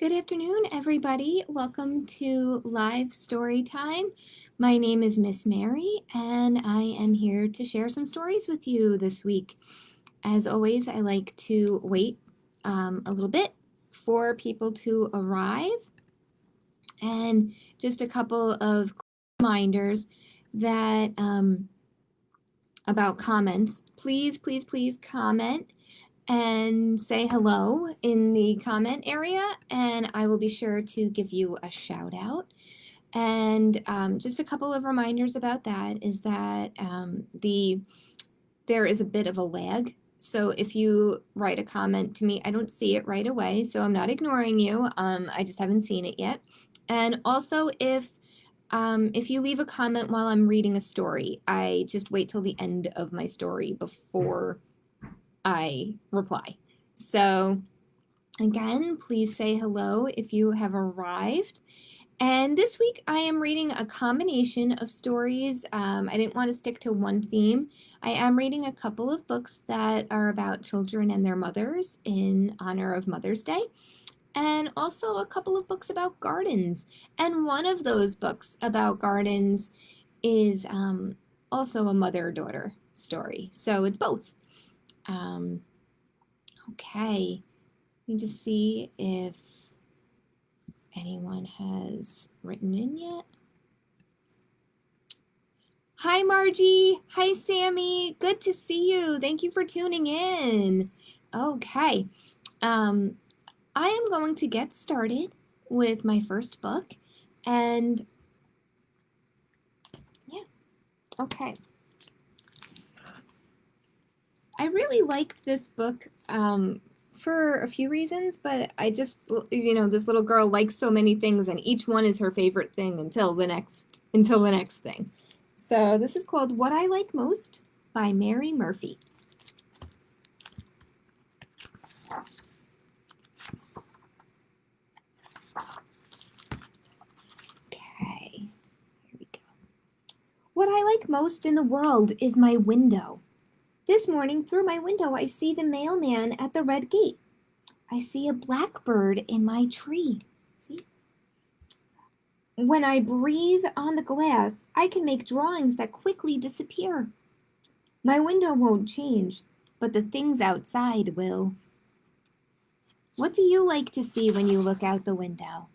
Good afternoon, everybody. Welcome to live story time. My name is Miss Mary, and I am here to share some stories with you this week. As always, I like to wait a little bit for people to arrive, and just a couple of reminders that about comments. Please, please, please comment and say hello in the comment area, and I will be sure to give you a shout out. And just a couple of reminders about that is that there is a bit of a lag. So if you write a comment to me, I don't see it right away, so I'm not ignoring you. I just haven't seen it yet. And also, if you leave a comment while I'm reading a story, I just wait till the end of my story before I reply. So again, please say hello if you have arrived. And this week I am reading a combination of stories. I didn't want to stick to one theme. I am reading a couple of books that are about children and their mothers in honor of Mother's Day, and also a couple of books about gardens. And one of those books about gardens is also a mother-daughter story. So it's both. Okay, let me just see if anyone has written in yet. Hi, Margie. Hi, Sammy. Good to see you. Thank you for tuning in. Okay, I am going to get started with my first book, and yeah, okay. I really liked this book for a few reasons, but I just, this little girl likes so many things, and each one is her favorite thing until the next thing. So this is called What I Like Most by Mary Murphy. Okay, here we go. What I like most in the world is my window. This morning, through my window, I see the mailman at the red gate. I see a blackbird in my tree. See? When I breathe on the glass, I can make drawings that quickly disappear. My window won't change, but the things outside will. What do you like to see when you look out the window?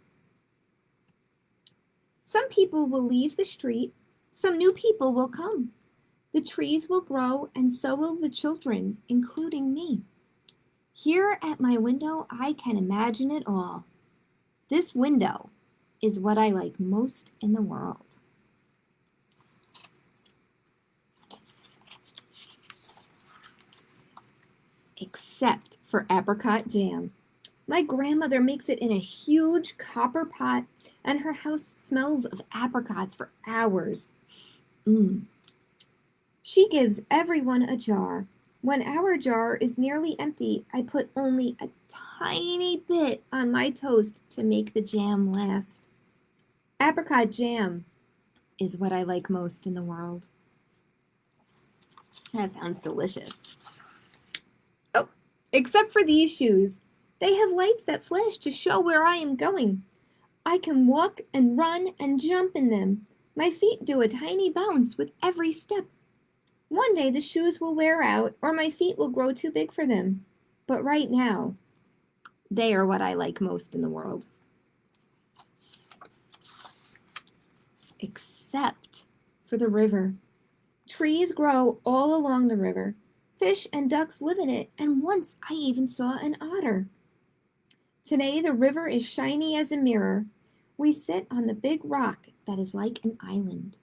Some people will leave the street. Some new people will come. The trees will grow, and so will the children, including me. Here at my window, I can imagine it all. This window is what I like most in the world. Except for apricot jam. My grandmother makes it in a huge copper pot, and her house smells of apricots for hours. She gives everyone a jar. When our jar is nearly empty, I put only a tiny bit on my toast to make the jam last. Apricot jam is what I like most in the world. That sounds delicious. Oh, except for these shoes. They have lights that flash to show where I am going. I can walk and run and jump in them. My feet do a tiny bounce with every step. One day the shoes will wear out, or my feet will grow too big for them. But right now, they are what I like most in the world. Except for the river. Trees grow all along the river. Fish and ducks live in it, and once I even saw an otter. Today the river is shiny as a mirror. We sit on the big rock that is like an island.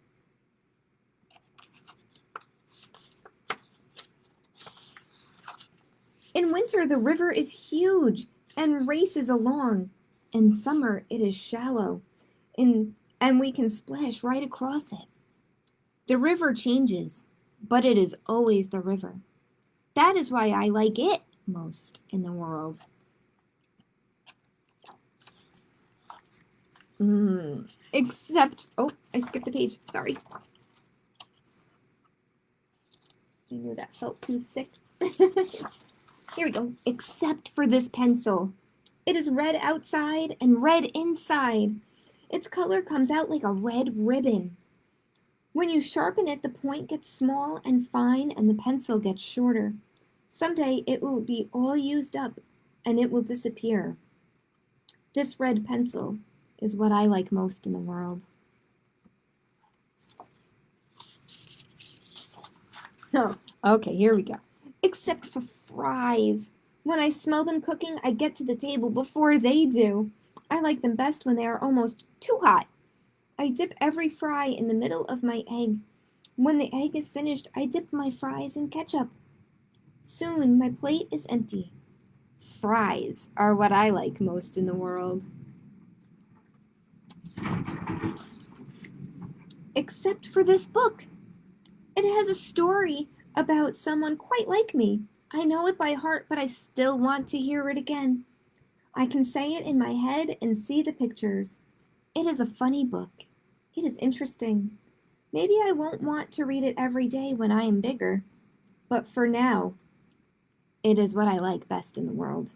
In winter, the river is huge and races along. In summer, it is shallow, and we can splash right across it. The river changes, but it is always the river. That is why I like it most in the world. Except, oh, I skipped a page, sorry. I knew that felt too thick. Here we go. Except for this pencil. It is red outside and red inside. Its color comes out like a red ribbon. When you sharpen it, the point gets small and fine and the pencil gets shorter. Someday it will be all used up and it will disappear. This red pencil is what I like most in the world. Oh, okay, here we go. Except for fries. When I smell them cooking, I get to the table before they do. I like them best when they are almost too hot. I dip every fry in the middle of my egg. When the egg is finished, I dip my fries in ketchup. Soon my plate is empty. Fries are what I like most in the world. Except for this book. It has a story about someone quite like me. I know it by heart, but I still want to hear it again. I can say it in my head and see the pictures. It is a funny book. It is interesting. Maybe I won't want to read it every day when I am bigger, but for now, it is what I like best in the world.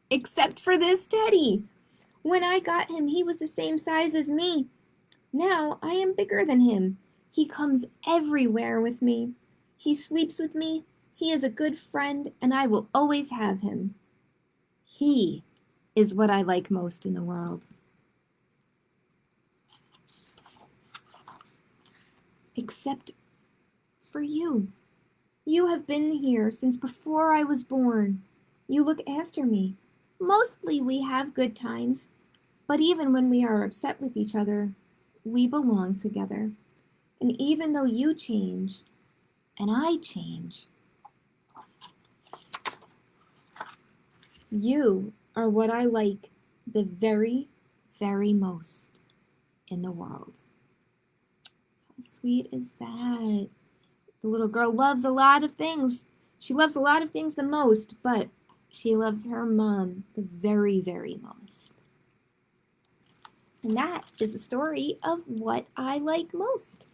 Except for this teddy. When I got him, he was the same size as me. Now I am bigger than him. He comes everywhere with me. He sleeps with me. He is a good friend, and I will always have him. He is what I like most in the world. Except for you. You have been here since before I was born. You look after me. Mostly we have good times, but even when we are upset with each other, we belong together. And even though you change, and I change, you are what I like the very, very most in the world. How sweet is that? The little girl loves a lot of things. She loves a lot of things the most, but she loves her mom the very, very most. And that is the story of what I like most.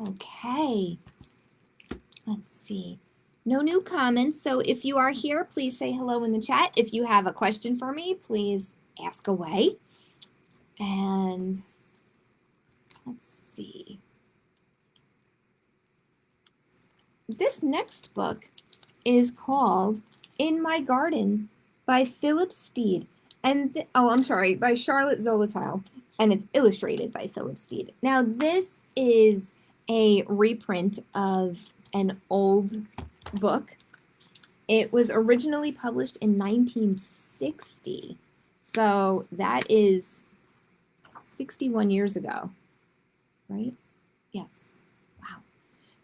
Okay, let's see. No new comments, so if you are here, please say hello in the chat. If you have a question for me, please ask away. And let's see. This next book is called In My Garden by Phillip Steed. And by Charlotte Zolotyle. And it's illustrated by Phillip Steed. Now, this is a reprint of an old book. It was originally published in 1960. So that is 61 years ago, right? Yes. Wow.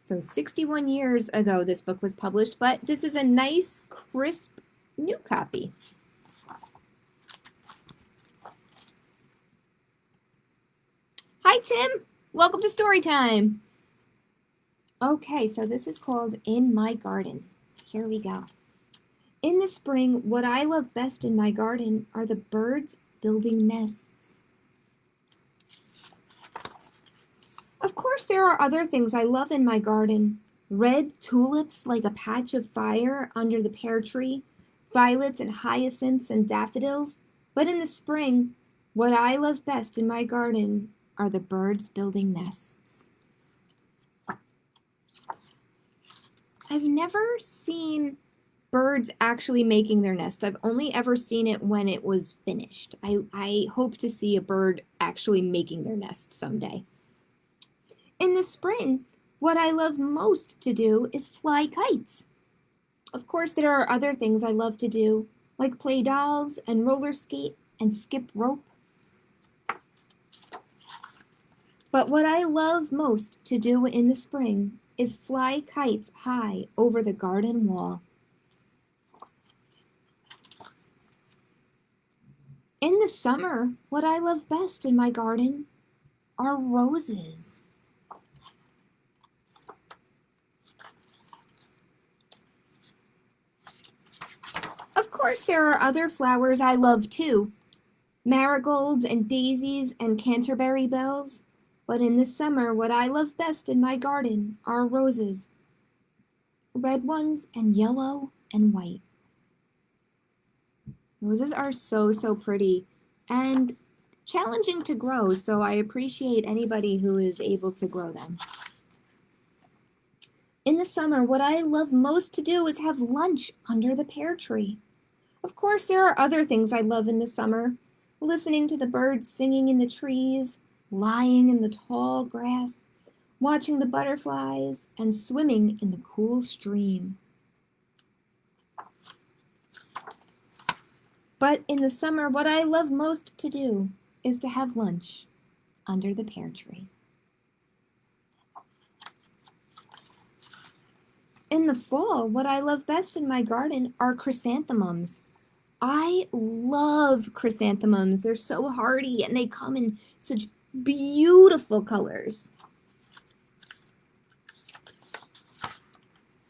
So 61 years ago this book was published, but this is a nice, crisp, new copy. Hi, Tim. Welcome to Storytime. Okay, so this is called In My Garden. Here we go. In the spring, what I love best in my garden are the birds building nests. Of course, there are other things I love in my garden. Red tulips like a patch of fire under the pear tree, violets and hyacinths and daffodils. But in the spring, what I love best in my garden are the birds building nests. I've never seen birds actually making their nests. I've only ever seen it when it was finished. I hope to see a bird actually making their nest someday. In the spring, what I love most to do is fly kites. Of course, there are other things I love to do, like play dolls and roller skate and skip rope. But what I love most to do in the spring is fly kites high over the garden wall. In the summer, what I love best in my garden are roses. Of course, there are other flowers I love too, marigolds and daisies and Canterbury bells. But in the summer, what I love best in my garden are roses. red ones, and yellow and white. Roses are so, so pretty and challenging to grow, so I appreciate anybody who is able to grow them. In the summer, what I love most to do is have lunch under the pear tree. Of course, there are other things I love in the summer. Listening to the birds singing in the trees, lying in the tall grass, watching the butterflies, and swimming in the cool stream. But in the summer, what I love most to do is to have lunch under the pear tree. In the fall, what I love best in my garden are chrysanthemums. I love chrysanthemums. They're so hardy and they come in such beautiful colors.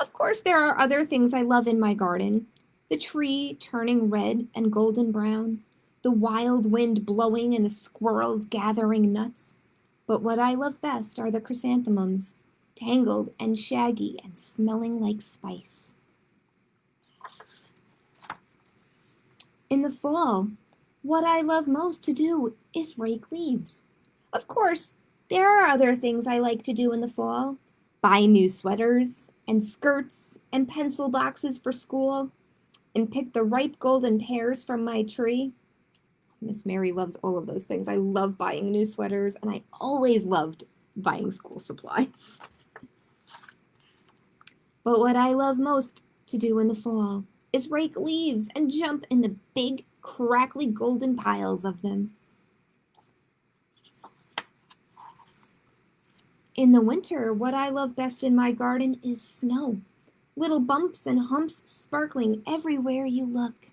Of course, there are other things I love in my garden. The tree turning red and golden brown, the wild wind blowing and the squirrels gathering nuts. But what I love best are the chrysanthemums, tangled and shaggy and smelling like spice. In the fall, what I love most to do is rake leaves. Of course, there are other things I like to do in the fall. Buy new sweaters and skirts and pencil boxes for school, and pick the ripe golden pears from my tree. Miss Mary loves all of those things. I love buying new sweaters, and I always loved buying school supplies. But what I love most to do in the fall is rake leaves and jump in the big, crackly golden piles of them. In the winter, what I love best in my garden is snow. Little bumps and humps sparkling everywhere you look.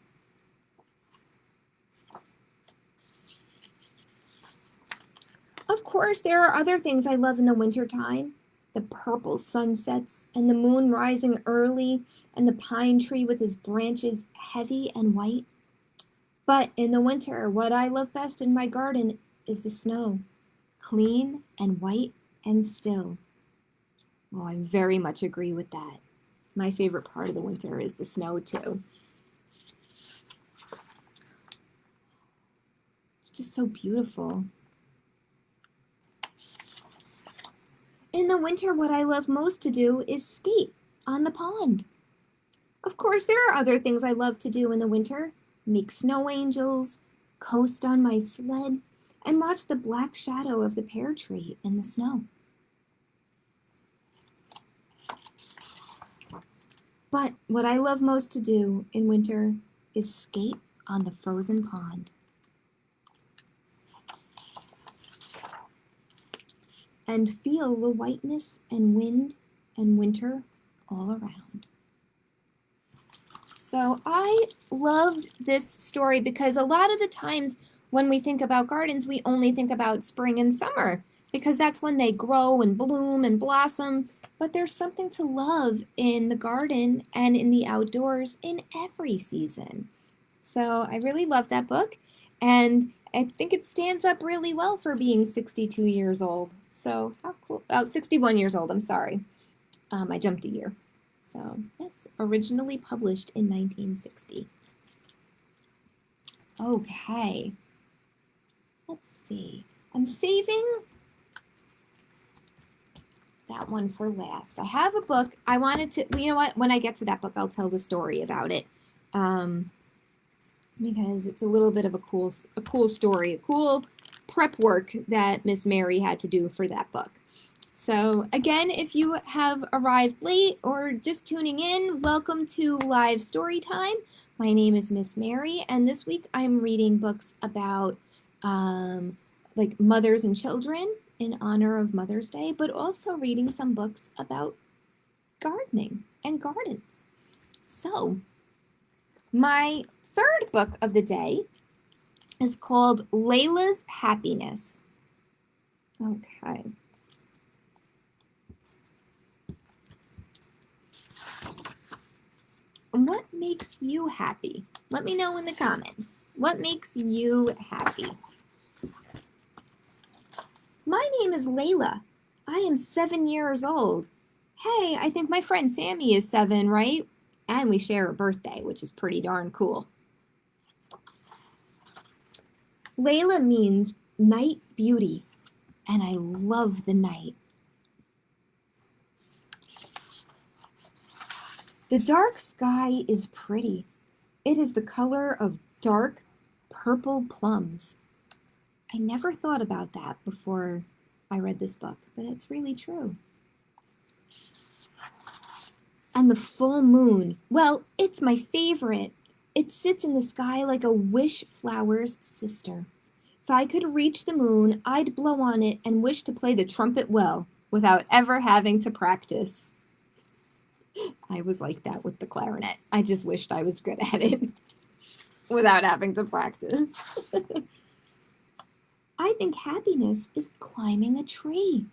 Of course, there are other things I love in the wintertime. The purple sunsets and the moon rising early and the pine tree with its branches heavy and white. But in the winter, what I love best in my garden is the snow, clean and white and still. Oh, I very much agree with that. My favorite part of the winter is the snow too. It's just so beautiful. In the winter, what I love most to do is skate on the pond. Of course, there are other things I love to do in the winter. Make snow angels, coast on my sled, and watch the black shadow of the pear tree in the snow. But what I love most to do in winter is skate on the frozen pond. And feel the whiteness and wind and winter all around. So I loved this story because a lot of the times when we think about gardens, we only think about spring and summer because that's when they grow and bloom and blossom. But there's something to love in the garden and in the outdoors in every season. So I really love that book, and I think it stands up really well for being 62 years old. So how cool. Oh, 61 years old, I'm sorry. I jumped a year. So yes, originally published in 1960. Okay. Let's see. I'm saving that one for last. I have a book. I wanted to, you know what? When I get to that book, I'll tell the story about it. Because it's a little bit of a cool story, a cool prep work that Miss Mary had to do for that book. So again, if you have arrived late or just tuning in, welcome to Live Storytime. My name is Miss Mary, and this week I'm reading books about like mothers and children in honor of Mother's Day, but also reading some books about gardening and gardens. So my third book of the day is called Layla's Happiness. Okay. What makes you happy? Let me know in the comments. What makes you happy? My name is Layla. I am 7 years old, Hey, I think my friend Sammy is 7, right? And we share a birthday, which is pretty darn cool. Layla means night beauty, and I love the night. The dark sky is pretty. It is the color of dark purple plums. I never thought about that before I read this book, but it's really true. And the full moon, well, it's my favorite. It sits in the sky like a wish flower's sister. If I could reach the moon, I'd blow on it and wish to play the trumpet well without ever having to practice. I was like that with the clarinet. I just wished I was good at it without having to practice. I think happiness is climbing a tree.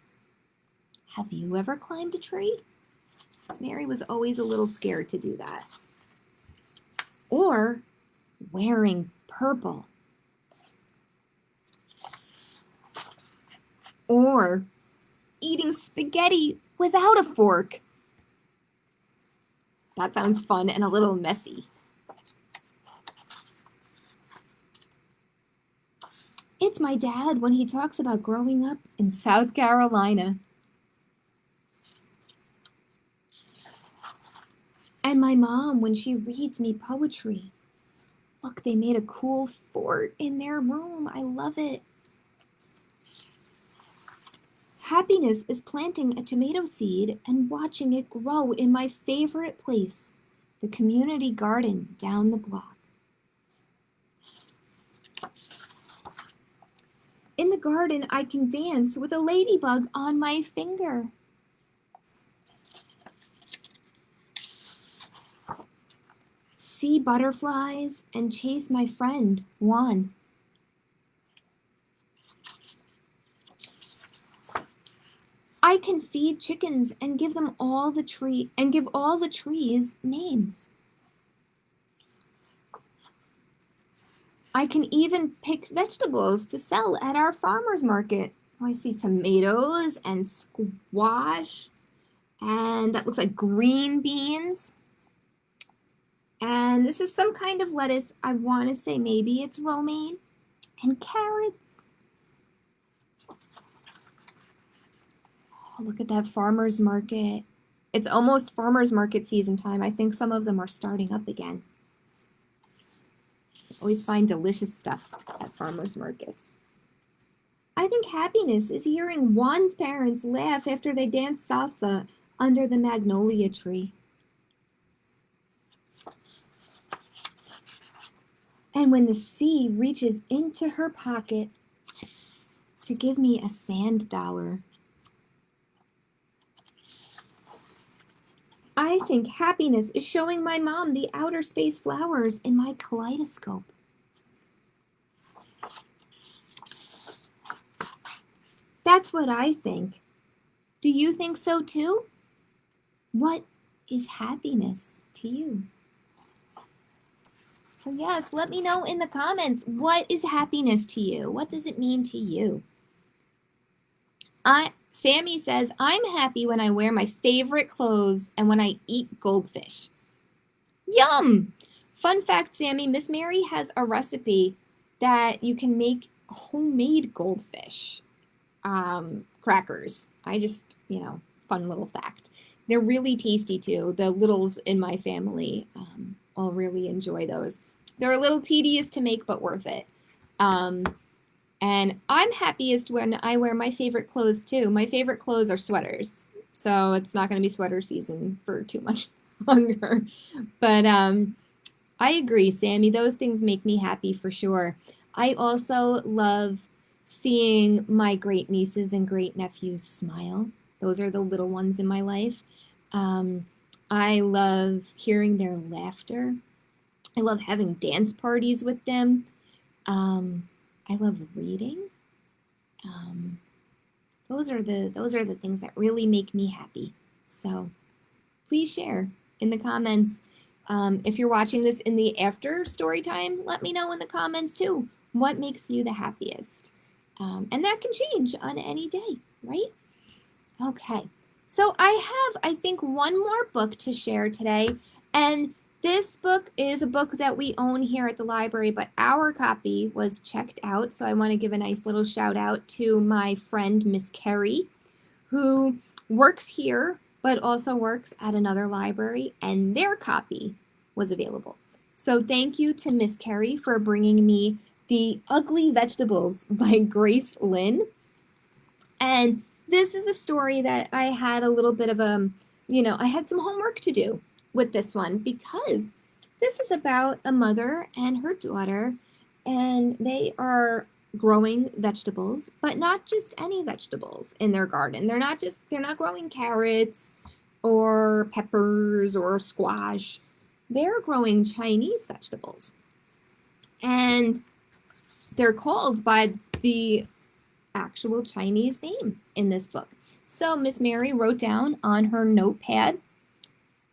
Have you ever climbed a tree? Mary was always a little scared to do that. Or wearing purple. Or eating spaghetti without a fork. That sounds fun and a little messy. It's my dad when he talks about growing up in South Carolina. And my mom when she reads me poetry. Look, they made a cool fort in their room. I love it. Happiness is planting a tomato seed and watching it grow in my favorite place, the community garden down the block. In the garden, I can dance with a ladybug on my finger. See butterflies and chase my friend, Juan. I can feed chickens and give all the trees names. I can even pick vegetables to sell at our farmer's market. Oh, I see tomatoes and squash, and that looks like green beans. And this is some kind of lettuce. I want to say maybe it's romaine, and carrots. Oh, look at that farmer's market. It's almost farmer's market season time. I think some of them are starting up again. Always find delicious stuff at farmer's markets. I think happiness is hearing Juan's parents laugh after they dance salsa under the magnolia tree. And when the sea reaches into her pocket to give me a sand dollar. I think happiness is showing my mom the outer space flowers in my kaleidoscope. That's what I think. Do you think so too? What is happiness to you? So yes, let me know in the comments, what is happiness to you? What does it mean to you? Sammy says, I'm happy when I wear my favorite clothes and when I eat goldfish. Yum! Fun fact, Sammy, Miss Mary has a recipe that you can make homemade goldfish crackers. Fun little fact. They're really tasty too. The littles in my family all really enjoy those. They're a little tedious to make, but worth it. And I'm happiest when I wear my favorite clothes too. My favorite clothes are sweaters. So it's not going to be sweater season for too much longer. But I agree, Sammy. Those things make me happy for sure. I also love seeing my great nieces and great nephews smile. Those are the little ones in my life. I love hearing their laughter. I love having dance parties with them. I love reading. Those are the things that really make me happy. So please share in the comments. If you're watching this in the after story time, let me know in the comments too. What makes you the happiest? And that can change on any day, right? Okay. So I have, I think, one more book to share today, and this book is a book that we own here at the library, but our copy was checked out, so I want to give a nice little shout out to my friend, Miss Carrie, who works here, but also works at another library, and their copy was available. So thank you to Miss Carrie for bringing me The Ugly Vegetables by Grace Lynn. And this is a story that I had a little bit of I had some homework to do with this one because this is about a mother and her daughter, and they are growing vegetables, but not just any vegetables in their garden. They're not growing carrots or peppers or squash. They're growing Chinese vegetables. And they're called by the actual Chinese name in this book. So Miss Mary wrote down on her notepad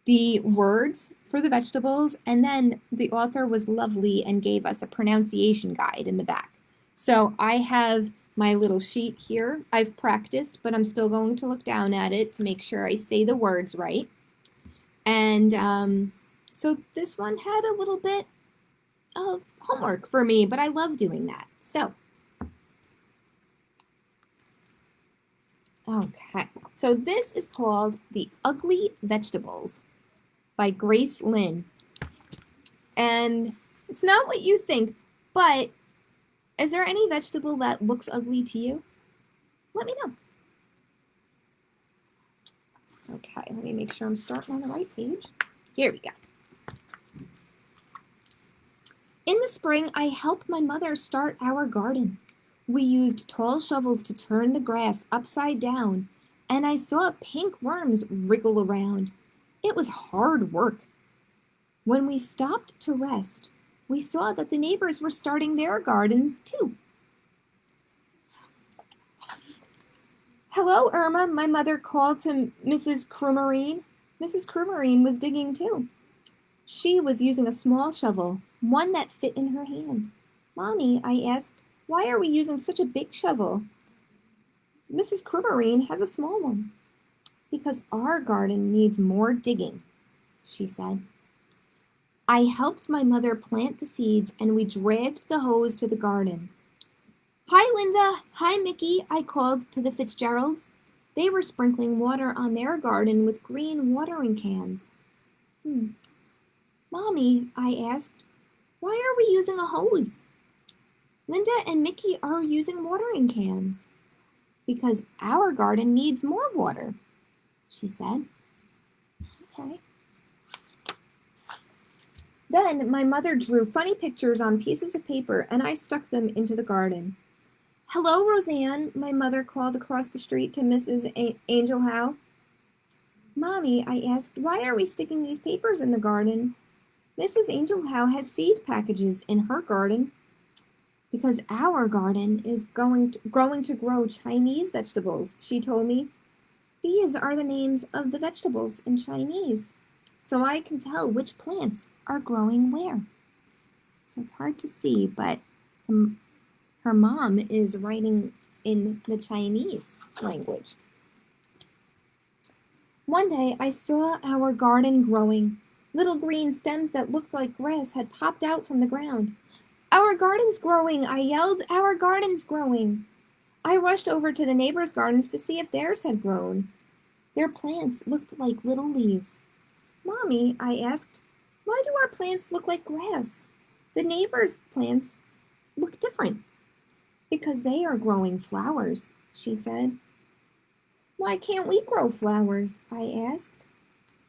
the words for the vegetables, and then the author was lovely and gave us a pronunciation guide in the back. So I have my little sheet here. I've practiced, but I'm still going to look down at it to make sure I say the words right. And so this one had a little bit of homework for me, but I love doing that. So, okay. So this is called The Ugly Vegetables by Grace Lynn. And it's not what you think, but is there any vegetable that looks ugly to you? Let me know. Okay, let me make sure I'm starting on the right page. Here we go. In the spring, I helped my mother start our garden. We used tall shovels to turn the grass upside down, and I saw pink worms wriggle around. It was hard work. When we stopped to rest, we saw that the neighbors were starting their gardens too. Hello, Irma, my mother called to Mrs. Crummarine. Mrs. Crummarine was digging too. She was using a small shovel, one that fit in her hand. Mommy, I asked, why are we using such a big shovel? Mrs. Crummarine has a small one. Because our garden needs more digging, she said. I helped my mother plant the seeds, and we dragged the hose to the garden. Hi, Linda. Hi, Mickey, I called to the Fitzgeralds. They were sprinkling water on their garden with green watering cans. Mommy, I asked, why are we using a hose? Linda and Mickey are using watering cans. Because our garden needs more water, she said. Okay. Then my mother drew funny pictures on pieces of paper, and I stuck them into the garden. Hello, Roseanne, my mother called across the street to Mrs. Angel Howe. Mommy, I asked, why are we sticking these papers in the garden? Mrs. Angel Howe has seed packages in her garden. Because our garden is growing to grow Chinese vegetables, she told me. These are the names of the vegetables in Chinese, so I can tell which plants are growing where. So it's hard to see, but her mom is writing in the Chinese language. One day I saw our garden growing. Little green stems that looked like grass had popped out from the ground. Our garden's growing, I yelled. Our garden's growing. I rushed over to the neighbors' gardens to see if theirs had grown. Their plants looked like little leaves. Mommy, I asked, why do our plants look like grass? The neighbors' plants look different. Because they are growing flowers, she said. Why can't we grow flowers? I asked.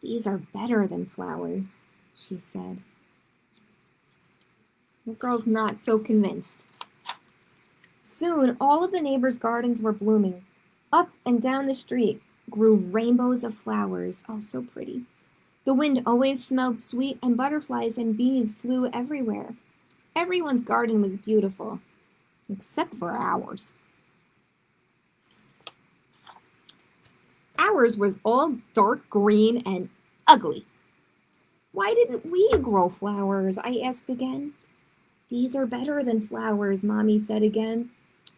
These are better than flowers, she said. The girl's not so convinced. Soon, all of the neighbors' gardens were blooming. Up and down the street grew rainbows of flowers. Oh, so pretty. The wind always smelled sweet, and butterflies and bees flew everywhere. Everyone's garden was beautiful, except for ours. Ours was all dark green and ugly. Why didn't we grow flowers? I asked again. These are better than flowers, Mommy said again.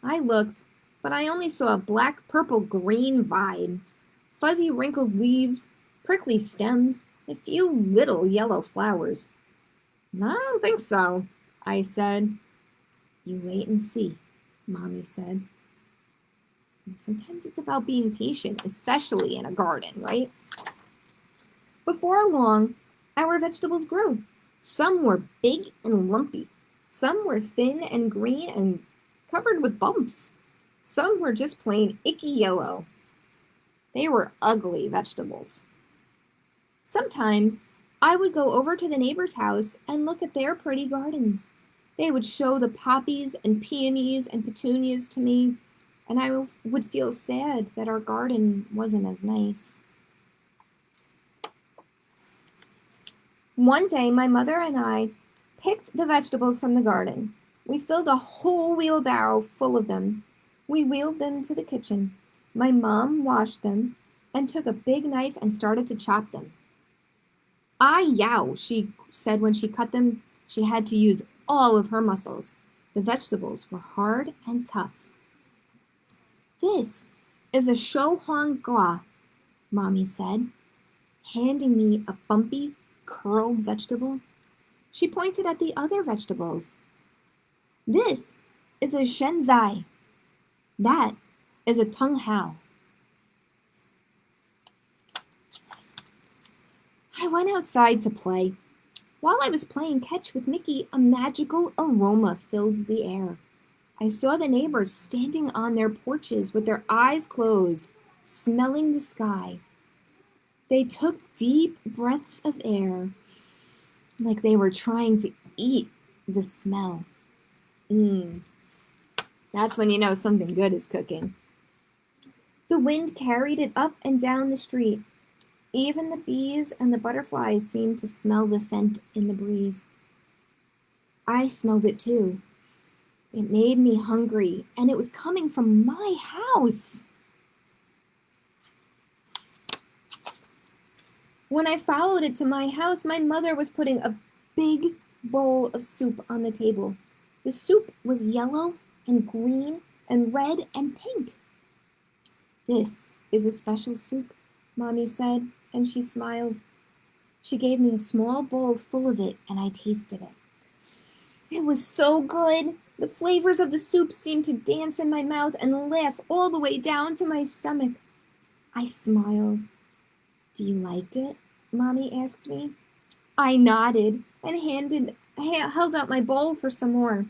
I looked, but I only saw black, purple, green vines, fuzzy wrinkled leaves, prickly stems, a few little yellow flowers. I don't think so, I said. You wait and see, Mommy said. And sometimes it's about being patient, especially in a garden, right? Before long, our vegetables grew. Some were big and lumpy. Some were thin and green and covered with bumps. Some were just plain icky yellow. They were ugly vegetables. Sometimes I would go over to the neighbor's house and look at their pretty gardens. They would show the poppies and peonies and petunias to me, and I would feel sad that our garden wasn't as nice. One day, my mother and I picked the vegetables from the garden. We filled a whole wheelbarrow full of them. We wheeled them to the kitchen. My mom washed them and took a big knife and started to chop them. Yow, she said when she cut them. She had to use all of her muscles. The vegetables were hard and tough. This is a shohong gua, Mommy said, handing me a bumpy, curled vegetable. She pointed at the other vegetables. This is a shenzai. That is a tung hao. I went outside to play. While I was playing catch with Mickey, a magical aroma filled the air. I saw the neighbors standing on their porches with their eyes closed, smelling the sky. They took deep breaths of air, like they were trying to eat the smell. That's when you know something good is cooking. The wind carried it up and down the street. Even the bees and the butterflies seemed to smell the scent in the breeze. I smelled it too. It made me hungry, and it was coming from my house. When I followed it to my house, my mother was putting a big bowl of soup on the table. The soup was yellow and green and red and pink. This is a special soup, Mommy said, and she smiled. She gave me a small bowl full of it, and I tasted it. It was so good. The flavors of the soup seemed to dance in my mouth and laugh all the way down to my stomach. I smiled. Do you like it? Mommy asked me. I nodded and held out my bowl for some more.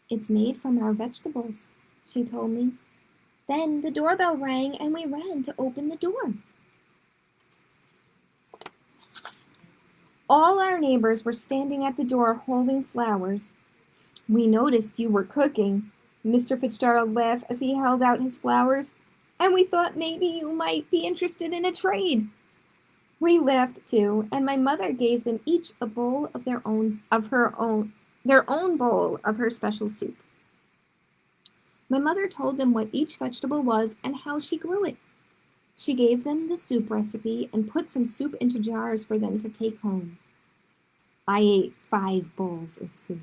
It's made from our vegetables, she told me. Then the doorbell rang and we ran to open the door. All our neighbors were standing at the door holding flowers. We noticed you were cooking, Mr. Fitzgerald laughed as he held out his flowers, and we thought maybe you might be interested in a trade. We laughed too, and my mother gave them each a bowl of their own bowl of her special soup. My mother told them what each vegetable was and how she grew it. She gave them the soup recipe and put some soup into jars for them to take home. I ate 5 bowls of soup.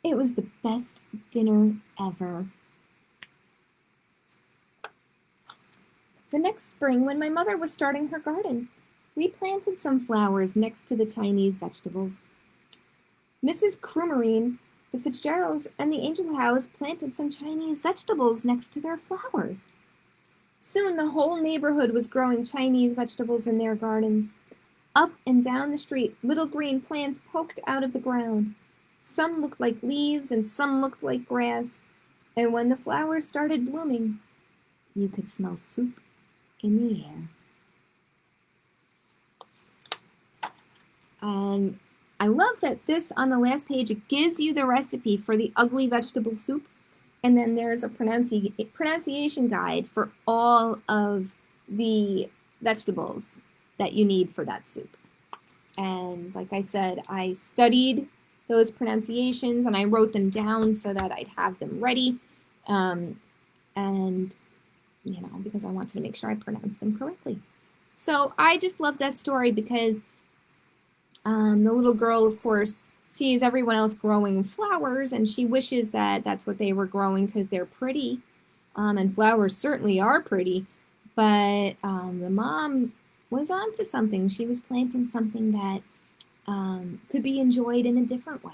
It was the best dinner ever. The next spring, when my mother was starting her garden, we planted some flowers next to the Chinese vegetables. Mrs. Crumerine, the Fitzgeralds, and the Angel House planted some Chinese vegetables next to their flowers. Soon the whole neighborhood was growing Chinese vegetables in their gardens. Up and down the street, little green plants poked out of the ground. Some looked like leaves and some looked like grass. And when the flowers started blooming, you could smell soup in the air. And I love that this, on the last page, it gives you the recipe for the ugly vegetable soup. And then there's a pronunciation guide for all of the vegetables that you need for that soup. And like I said, I studied those pronunciations and I wrote them down so that I'd have them ready. Because I wanted to make sure I pronounced them correctly. So I just love that story because the little girl, of course, sees everyone else growing flowers, and she wishes that that's what they were growing because they're pretty. And flowers certainly are pretty, but the mom was onto something. She was planting something that could be enjoyed in a different way.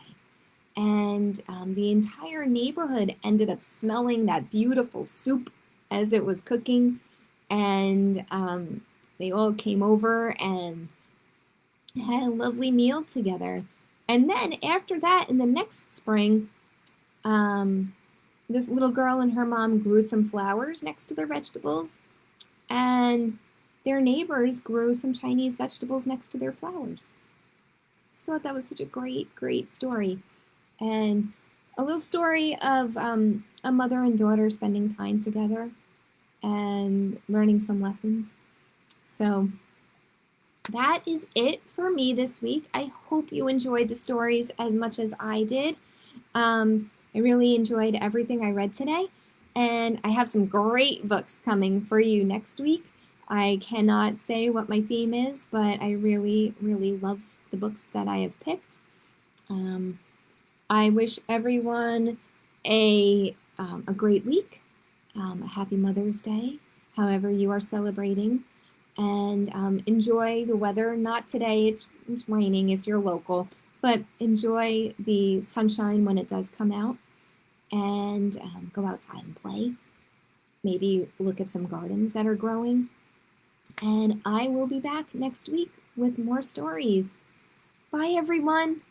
And the entire neighborhood ended up smelling that beautiful soup as it was cooking. And they all came over and had a lovely meal together. And then after that, in the next spring, um, this little girl and her mom grew some flowers next to their vegetables, and their neighbors grew some Chinese vegetables next to their flowers. I just thought that was such a great, great story. And a little story of a mother and daughter spending time together and learning some lessons. So that is it for me this week. I hope you enjoyed the stories as much as I did. I really enjoyed everything I read today, and I have some great books coming for you next week. I cannot say what my theme is, but I really, really love the books that I have picked. I wish everyone a great week, a happy Mother's Day, however you are celebrating, and enjoy the weather. Not today, it's raining if you're local, but enjoy the sunshine when it does come out, and go outside and play. Maybe look at some gardens that are growing. And I will be back next week with more stories. Bye, everyone.